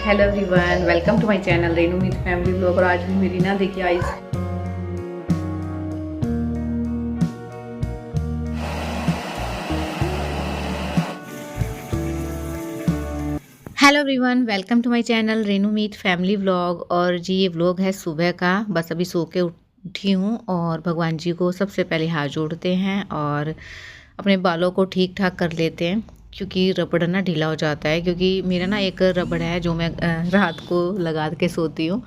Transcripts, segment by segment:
Hello everyone, welcome to my channel Renu Meet family vlog. और आज भी मेरी ना देखिए आई hello everyone, welcome to my channel Renu Meet family vlog. और जी ये व्लॉग है सुबह का। बस अभी सो के उठी हूँ और भगवान जी को सबसे पहले हाथ जोड़ते हैं और अपने बालों को ठीक ठाक कर लेते हैं, क्योंकि रबड़ ना ढीला हो जाता है। क्योंकि मेरा ना एक रबड़ है जो मैं रात को लगा के सोती हूँ,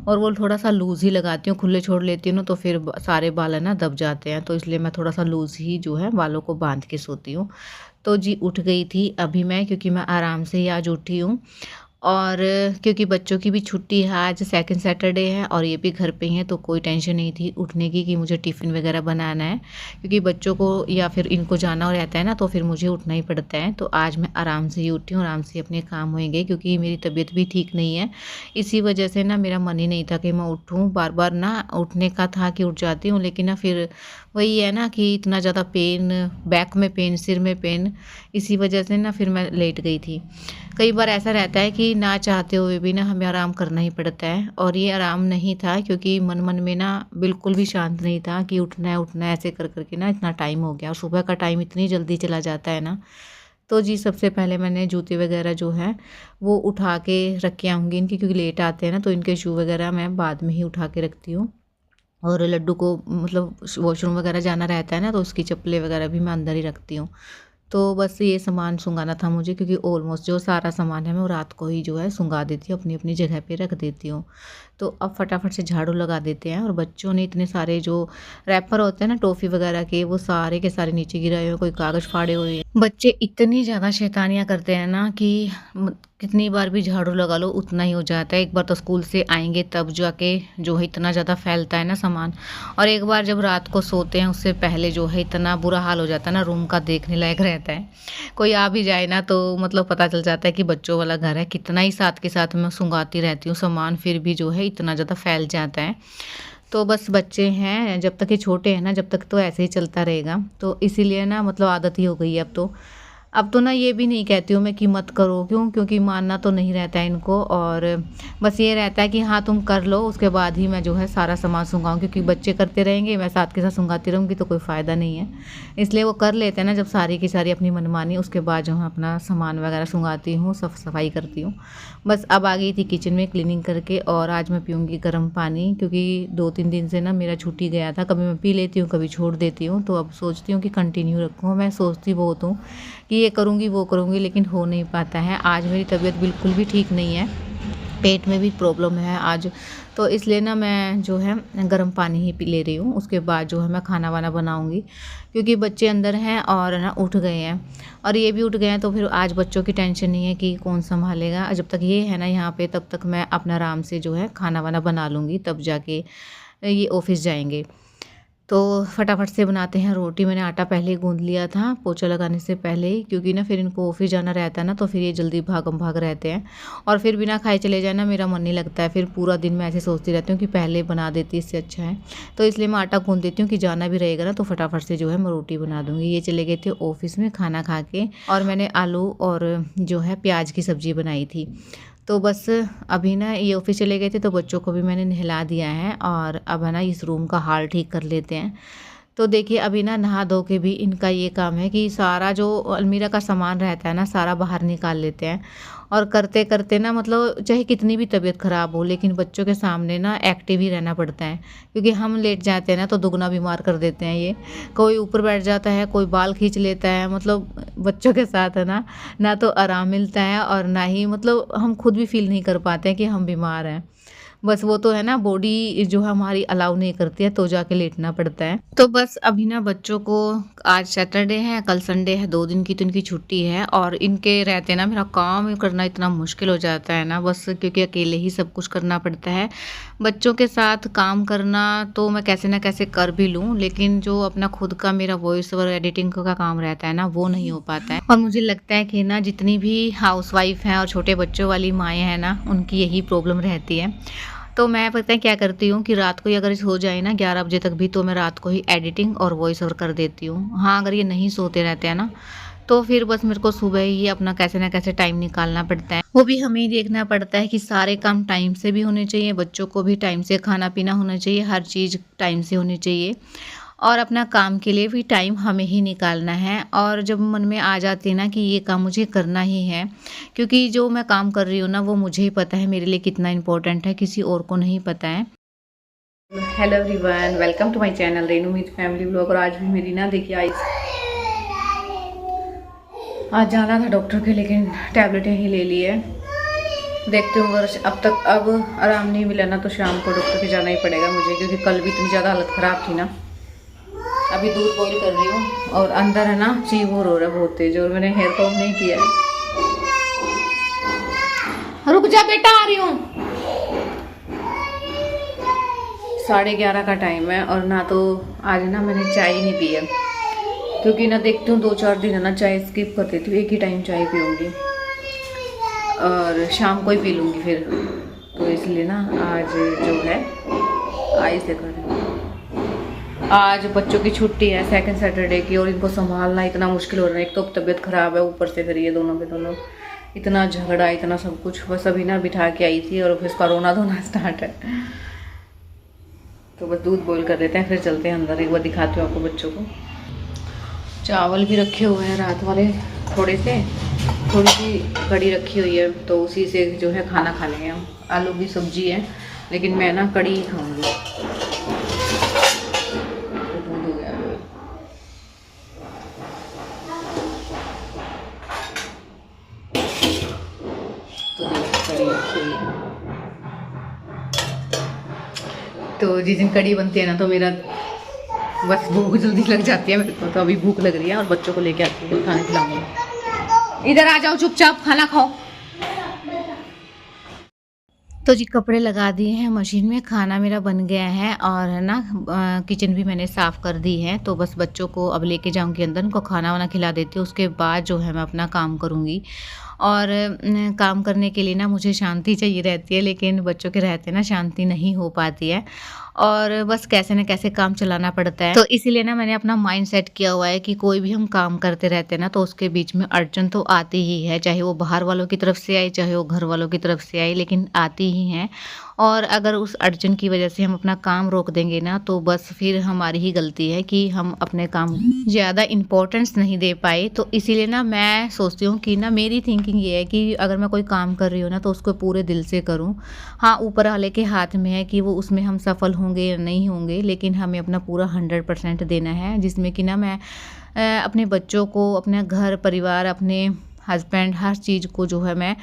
और वो थोड़ा सा लूज़ ही लगाती हूँ। खुले छोड़ लेती हूँ ना तो फिर सारे बाल है ना दब जाते हैं, तो इसलिए मैं थोड़ा सा लूज़ ही जो है बालों को बांध के सोती हूँ। तो जी उठ गई थी अभी मैं, क्योंकि मैं आराम से ही आज उठी हूँ। और क्योंकि बच्चों की भी छुट्टी है, आज सेकंड सैटरडे है और ये भी घर पे ही हैं, तो कोई टेंशन नहीं थी उठने की कि मुझे टिफ़िन वगैरह बनाना है। क्योंकि बच्चों को या फिर इनको जाना रहता है ना, तो फिर मुझे उठना ही पड़ता है। तो आज मैं आराम से ही उठी हूँ, आराम से अपने काम होंगे, क्योंकि मेरी तबीयत भी ठीक नहीं है। इसी वजह से ना मेरा मन ही नहीं था कि मैं उठूँ। बार बार ना उठने का था कि उठ जाती हूँ, लेकिन ना फिर वही है ना कि इतना ज़्यादा पेन, बैक में पेन, सिर में पेन, इसी वजह से ना फिर मैं लेट गई थी। कई बार ऐसा रहता है कि ना चाहते हुए भी ना हमें आराम करना ही पड़ता है, और ये आराम नहीं था, क्योंकि मन मन में ना बिल्कुल भी शांत नहीं था कि उठना है ऐसे कर करके ना इतना टाइम हो गया। और सुबह का टाइम इतनी जल्दी चला जाता है ना। तो जी सबसे पहले मैंने जूते वगैरह जो है वो उठा के रख के आऊँगी इनकी, क्योंकि लेट आते हैं ना, तो इनके शू वगैरह मैं बाद में ही उठा के रखती हूँ। और लड्डू को मतलब वॉशरूम वगैरह जाना रहता है ना, तो उसकी चप्पलें वगैरह भी मैं अंदर ही रखती हूँ। तो बस ये सामान सुंघाना था मुझे, क्योंकि ऑलमोस्ट जो सारा सामान है मैं वो रात को ही जो है सुंघा देती हूँ, अपनी अपनी जगह पे रख देती हूँ। तो अब फटाफट से झाड़ू लगा देते हैं। और बच्चों ने इतने सारे जो रैपर होते हैं ना टॉफ़ी वगैरह के, वो सारे के सारे नीचे गिराए हुए, कोई कागज़ फाड़े हुए हैं। बच्चे इतनी ज़्यादा शैतानियाँ करते हैं ना कि कितनी बार भी झाड़ू लगा लो उतना ही हो जाता है। एक बार तो स्कूल से आएंगे तब जाके जो है इतना ज़्यादा फैलता है ना सामान, और एक बार जब रात को सोते हैं उससे पहले जो है इतना बुरा हाल हो जाता है ना, रूम का देखने लायक रहता है। कोई आ भी जाए ना तो मतलब पता चल जाता है कि बच्चों वाला घर है। कितना ही साथ के साथ मैं सुंगाती रहती हूँ सामान, फिर भी जो है इतना ज़्यादा फैल जाता है। तो बस बच्चे हैं, जब तक ये छोटे हैं ना, जब तक तो ऐसे ही चलता रहेगा। तो इसीलिए ना मतलब आदत ही हो गई है अब तो। अब तो ना ये भी नहीं कहती हूँ मैं कि मत करो, क्यों? क्योंकि मानना तो नहीं रहता है इनको, और बस ये रहता है कि हाँ तुम कर लो, उसके बाद ही मैं जो है सारा सामान सूंघाऊँ। क्योंकि बच्चे करते रहेंगे, मैं साथ के साथ सूंघाती रहूँगी तो कोई फ़ायदा नहीं है। इसलिए वो कर लेते हैं ना जब सारी की सारी अपनी मनमानी, उसके बाद जो है अपना सामान वगैरह सूंघाती हूँ, सफाई करती हूँ। बस अब आ गई थी किचन में क्लीनिंग करके, और आज मैं पीऊँगी गर्म पानी, क्योंकि 2-3 दिन से ना मेरा छूट ही गया था। कभी मैं पी लेती हूँ, कभी छोड़ देती हूँ। तो अब सोचती हूँ कि कंटिन्यू रखूँ। मैं सोचती बहुत हूँ कि ये करूँगी वो करूँगी, लेकिन हो नहीं पाता है। आज मेरी तबीयत बिल्कुल भी ठीक नहीं है, पेट में भी प्रॉब्लम है आज। तो इसलिए ना मैं जो है गर्म पानी ही पी ले रही हूँ। उसके बाद जो है मैं खाना वाना बनाऊँगी, क्योंकि बच्चे अंदर हैं और ना उठ गए हैं, और ये भी उठ गए हैं। तो फिर आज बच्चों की टेंशन नहीं है कि कौन संभालेगा। जब तक ये है ना यहाँ पे, तब तक मैं अपना आराम से जो है खाना वाना बना लूँगी, तब जाके ये ऑफिस जाएंगे। तो फटाफट से बनाते हैं रोटी। मैंने आटा पहले ही गूँध लिया था पोछा लगाने से पहले ही, क्योंकि ना फिर इनको ऑफिस जाना रहता है ना, तो फिर ये जल्दी भागम भाग रहते हैं। और फिर बिना खाए चले जाए ना मेरा मन नहीं लगता है। फिर पूरा दिन मैं ऐसे सोचती रहती हूँ कि पहले बना देती, इससे अच्छा है। तो इसलिए मैं आटा गूँध देती हूँ कि जाना भी रहेगा ना, तो फटाफट से जो है मैं रोटी बना दूँगी। ये चले गए थे ऑफिस में खाना खा के, और मैंने आलू और जो है प्याज की सब्ज़ी बनाई थी। तो बस अभी ना ये ऑफिस चले गए थे, तो बच्चों को भी मैंने नहला दिया है, और अब है ना इस रूम का हाल ठीक कर लेते हैं। तो देखिए अभी ना नहा धो के भी इनका ये काम है कि सारा जो अलमीरा का सामान रहता है ना सारा बाहर निकाल लेते हैं। और करते करते ना मतलब चाहे कितनी भी तबीयत ख़राब हो, लेकिन बच्चों के सामने ना एक्टिव ही रहना पड़ता है। क्योंकि हम लेट जाते हैं ना तो दुगना बीमार कर देते हैं ये। कोई ऊपर बैठ जाता है, कोई बाल खींच लेता है। मतलब बच्चों के साथ है ना, ना तो आराम मिलता है और ना ही मतलब हम खुद भी फील नहीं कर पाते हैं कि हम बीमार हैं। बस वो तो है ना बॉडी जो है हमारी अलाउ नहीं करती है, तो जाके लेटना पड़ता है। तो बस अभी ना बच्चों को, आज सैटरडे है, कल संडे है, 2 दिन की तो इनकी छुट्टी है, और इनके रहते ना मेरा काम करना इतना मुश्किल हो जाता है ना, बस क्योंकि अकेले ही सब कुछ करना पड़ता है। बच्चों के साथ काम करना तो मैं कैसे ना कैसे कर भी लूँ, लेकिन जो अपना खुद का मेरा वॉइस ओवर एडिटिंग का काम रहता है ना, वो नहीं हो पाता है। और मुझे लगता है कि ना जितनी भी हाउसवाइफ हैं और छोटे बच्चों वाली माएँ हैं ना, उनकी यही प्रॉब्लम रहती है। तो मैं पता है क्या करती हूँ कि रात को ही अगर हो जाए ना 11 बजे तक भी, तो मैं रात को ही एडिटिंग और वॉइस ओवर कर देती हूँ। हाँ, अगर ये नहीं सोते रहते हैं ना, तो फिर बस मेरे को सुबह ही अपना कैसे ना कैसे टाइम निकालना पड़ता है। वो भी हमें ही देखना पड़ता है कि सारे काम टाइम से भी होने चाहिए, बच्चों को भी टाइम से खाना पीना होना चाहिए, हर चीज़ टाइम से होनी चाहिए और अपना काम के लिए भी टाइम हमें ही निकालना है। और जब मन में आ जाती है ना कि ये काम मुझे करना ही है, क्योंकि जो मैं काम कर रही हूँ ना वो मुझे ही पता है मेरे लिए कितना इम्पोर्टेंट है, किसी और को नहीं पता है। Hello everyone, welcome to my channel Renu Meet family vlog. और आज भी मेरी ना देखिए आज जाना था डॉक्टर के, लेकिन टैबलेटें ही ले ली है। देखते हूँ अगर अब आराम नहीं मिला ना तो शाम को डॉक्टर के जाना ही पड़ेगा मुझे, क्योंकि कल भी इतनी ज़्यादा हालत ख़राब थी ना। अभी दूध बॉईल कर रही हूँ और अंदर है ना चीवोर हो रहा है बहुत तेज, और मैंने हेयर कॉम नहीं किया है। रुक जा बेटा, आ रही हूँ। 11:30 का टाइम है और ना तो आज ना मैंने चाय नहीं पी है, क्योंकि ना देखती हूँ 2-4 दिन है ना चाय स्किप कर देती हूँ, एक ही टाइम चाय पीऊँगी और शाम को ही पी लूँगी फिर। तो इसलिए ना आज जो है आइस से कर, आज बच्चों की छुट्टी है सेकंड सैटरडे की, और इनको संभालना इतना मुश्किल हो रहा है। एक तो तबीयत ख़राब है, ऊपर से फिर ये दोनों के दोनों इतना झगड़ा इतना सब कुछ। बस अभी ना बिठा के आई थी और फिर रोना धोना स्टार्ट है। तो बस दूध बॉईल कर देते हैं, फिर चलते हैं अंदर, एक बार दिखाती हूँ आपको बच्चों को। चावल भी रखे हुए हैं रात वाले थोड़ी सी कड़ी रखी हुई है, तो उसी से जो है खाना खा लेंगे हम। आलू की सब्जी है, लेकिन मैं ना कड़ी ही खाऊंगी। दूध हो गया तो कड़ी रखी हुई है। तो जिस दिन कड़ी बनती है ना तो मेरा बस भूख जल्दी लग जाती है मेरे को। तो अभी भूख लग रही है और बच्चों को लेके आती हूँ, खाना खिलाऊंगी। इधर आ जाओ, चुपचाप खाना खाओ। तो जी कपड़े लगा दिए हैं मशीन में, खाना मेरा बन गया है और है ना किचन भी मैंने साफ़ कर दी है। तो बस बच्चों को अब लेके जाऊंगी अंदर, उनको खाना वाना खिला देती हूँ, उसके बाद जो है मैं अपना काम करूँगी। और काम करने के लिए ना मुझे शांति चाहिए रहती है, लेकिन बच्चों के रहते ना शांति नहीं हो पाती है और बस कैसे न कैसे काम चलाना पड़ता है। तो इसीलिए ना मैंने अपना माइंड सेट किया हुआ है कि कोई भी हम काम करते रहते हैं ना तो उसके बीच में अड़चन तो आती ही है, चाहे वो बाहर वालों की तरफ से आए चाहे वो घर वालों की तरफ से आए, लेकिन आती ही हैं। और अगर उस अड़चन की वजह से हम अपना काम रोक देंगे ना तो बस फिर हमारी ही गलती है कि हम अपने काम ज़्यादा इम्पोर्टेंस नहीं दे पाए। तो इसीलिए ना मैं सोचती हूँ कि ना मेरी थिंकिंग ये है कि अगर मैं कोई काम कर रही हूँ ना तो उसको पूरे दिल से करूँ। हाँ, ऊपर वाले के हाथ में है कि वो उसमें हम सफल होंगे या नहीं होंगे, लेकिन हमें अपना पूरा 100% देना है, जिसमें कि ना मैं अपने बच्चों को, अपने घर परिवार, अपने हस्बैंड, हर चीज़ को जो है मैं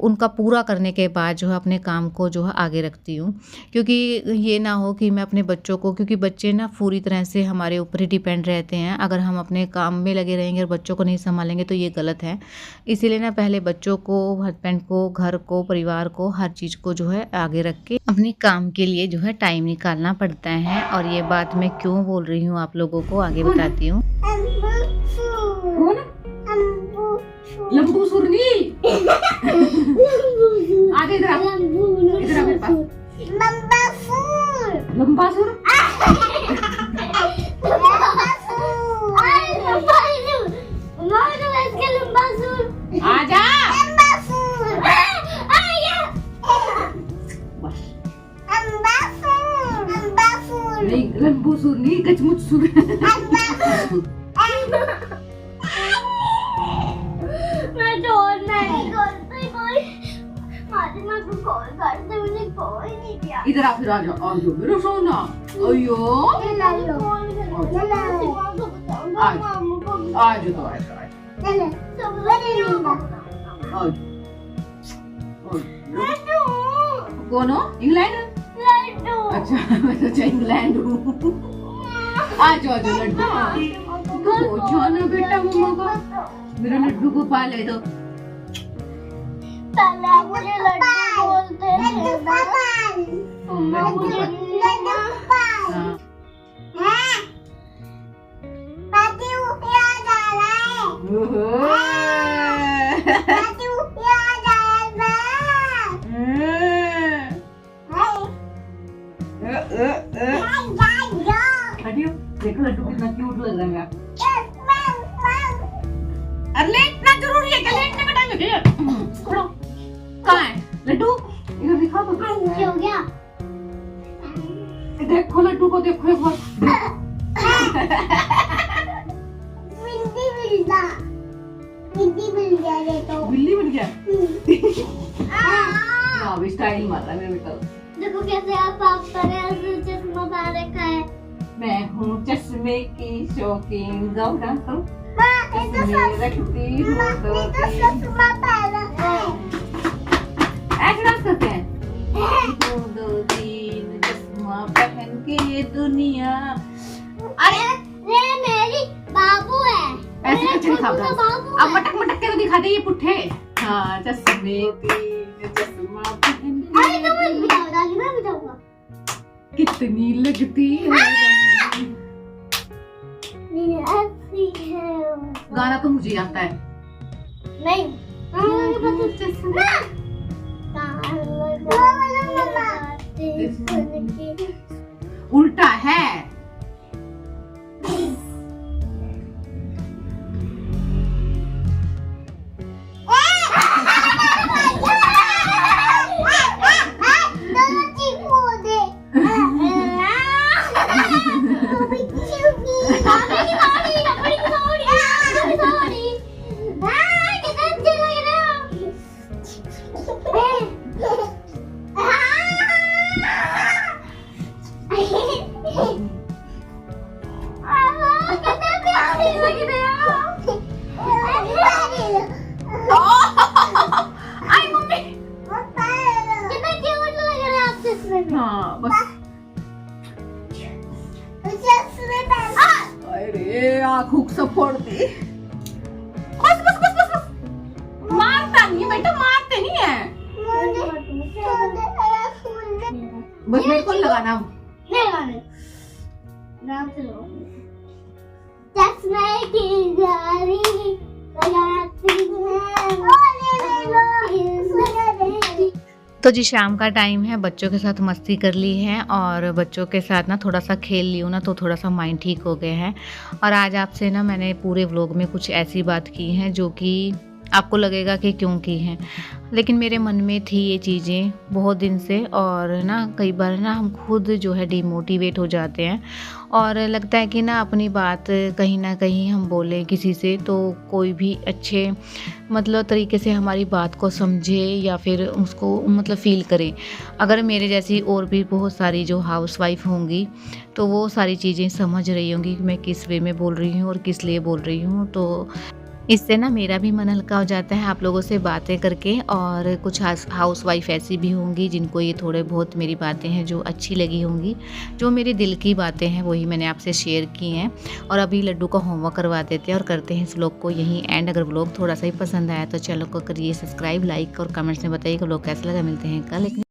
उनका पूरा करने के बाद जो है अपने काम को जो है आगे रखती हूँ। क्योंकि ये ना हो कि मैं अपने बच्चों को, क्योंकि बच्चे ना पूरी तरह से हमारे ऊपर ही डिपेंड रहते हैं। अगर हम अपने काम में लगे रहेंगे और बच्चों को नहीं संभालेंगे तो ये गलत है। इसीलिए ना पहले बच्चों को, हस्बैंड को, घर को, परिवार को, हर चीज़ को जो है आगे रख के अपने काम के लिए जो है टाइम निकालना पड़ता है। और ये बात मैं क्यों बोल रही हूँ आप लोगों को आगे बताती हूँ। लंबू सुरनी आगे इधर इधर मेरे पास लंबा सुर आजा नहीं, लंबू सुर नहीं, गचमुच सुर। इधर आ, फिर आ जाओ, आ जाओ मेरा सोना। अयो आज तो कौन हो? इंग्लैंड? अच्छा इंग्लैंड हूँ। आ जाओ लड्डू जाना बेटा, मम्मा का मेरा लड्डू को पाले तो मुझे लड्डू बोलते हैं। देखो लड्डू कितना क्यूट लग रहा है। कहाँ है लड्डू? इधर दिखा तो। क्या हो गया? देखो लड्डू को, देखो एक बार। बिल्ली मिल गया ये तो। बिल्ली मिल गया। अभी स्टाइल मार रहा है मेरा बेटा। देखो कैसे आप साफ कर रहे हैं, चश्मा पहन रखा है। मैं हूँ चश्मे की शौकीन। जाओ डांस करो। माँ, ये तो चश्मे रखती हूँ दो ये तो तीन। चश्मा पहन रखा है। ऐसे डांस करते हैं। एक दो तीन चश्मा पहन के ये दुनिया। अरे ये मेरी बाबू है। ऐसे मेरा कैसे दिखा छोटू दो? सा बाबू अब है। मटक मटक के तो दिखा दे ये पुट्ठे। हाँ चश्मे तीन चश्मा पहन अरे तो के मैं बिठाऊंगा, दादी मैं बिठाऊंगा। कितनी लगती है। ये ऐसी है। गाना तो मुझे आता है। नहीं। चश्मा उल्टा है। हाँ बस। अरे आँखों से फोड़ती। बस बस बस बस बस। मारता नहीं है बेटा, मारते नहीं है। बस मेरे को लगाना। चश्मे की जारी लगाती है। तो जी शाम का टाइम है, बच्चों के साथ मस्ती कर ली है और बच्चों के साथ ना थोड़ा सा खेल ली हूँ ना, तो थोड़ा सा माइंड ठीक हो गया है। और आज आपसे ना मैंने पूरे व्लॉग में कुछ ऐसी बात की है जो कि आपको लगेगा कि क्यों की हैं, लेकिन मेरे मन में थी ये चीज़ें बहुत दिन से। और ना कई बार ना हम खुद जो है डिमोटिवेट हो जाते हैं और लगता है कि ना अपनी बात कहीं ना कहीं हम बोलें किसी से तो कोई भी अच्छे मतलब तरीके से हमारी बात को समझे या फिर उसको मतलब फ़ील करे। अगर मेरे जैसी और भी बहुत सारी जो हाउसवाइफ होंगी तो वो सारी चीज़ें समझ रही होंगी कि मैं किस वे में बोल रही हूँ और किस लिए बोल रही हूँ। तो इससे ना मेरा भी मन हल्का हो जाता है आप लोगों से बातें करके। और कुछ हाउसवाइफ ऐसी भी होंगी जिनको ये थोड़े बहुत मेरी बातें हैं जो अच्छी लगी होंगी, जो मेरे दिल की बातें हैं वही मैंने आपसे शेयर की हैं। और अभी लड्डू का होमवर्क करवा देते हैं और करते हैं इस व्लॉग को यहीं एंड। अगर व्लॉग थोड़ा सा ही पसंद आया तो चैनल को करिए सब्सक्राइब, लाइक और कमेंट्स में बताइए कि व्लॉग कैसा लगा। मिलते हैं कल एक